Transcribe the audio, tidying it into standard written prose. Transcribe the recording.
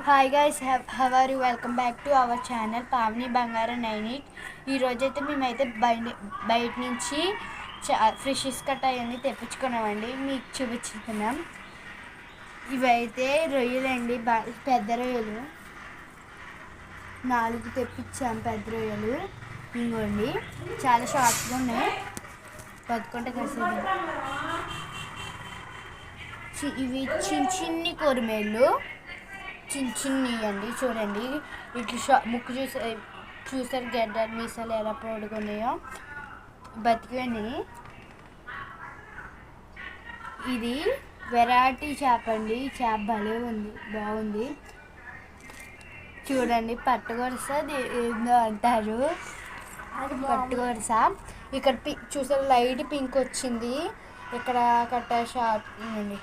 Hi guys, how are you? Welcome back to our channel Pavani Bangaram 98. ఈరోజైతే మేమైతే బయట నుంచి ఫిషెస్ కట్ట అవన్నీ తెప్పించుకున్నామండి. మీకు చూపించుకున్నాం. ఇవైతే రొయ్యలండి, పెద్ద రొయ్యలు 4 తెప్పించాం. పెద్ద రొయ్యలు ఇంకోండి, చాలా షార్ప్గా ఉన్నాయి. పట్టుకుంటే కలిసి ఇవి చిన్ని కొరిమేళ్ళు, చిన్ని అండి. చూడండి, ఇట్లా ముక్కు చూసారు గడ్డలు మీసాలు ఎలా పొడుగున్నాయో, బతికింది. ఇది వెరైటీ చేప అండి. చేప భలే ఉంది, బాగుంది. చూడండి, పట్టుకొరస ఏందో అంటారు, పట్టుకొరస. ఇక్కడ చూసారు లైట్ పింక్ వచ్చింది. ఇక్కడ కట్ట షార్ప్ అండి.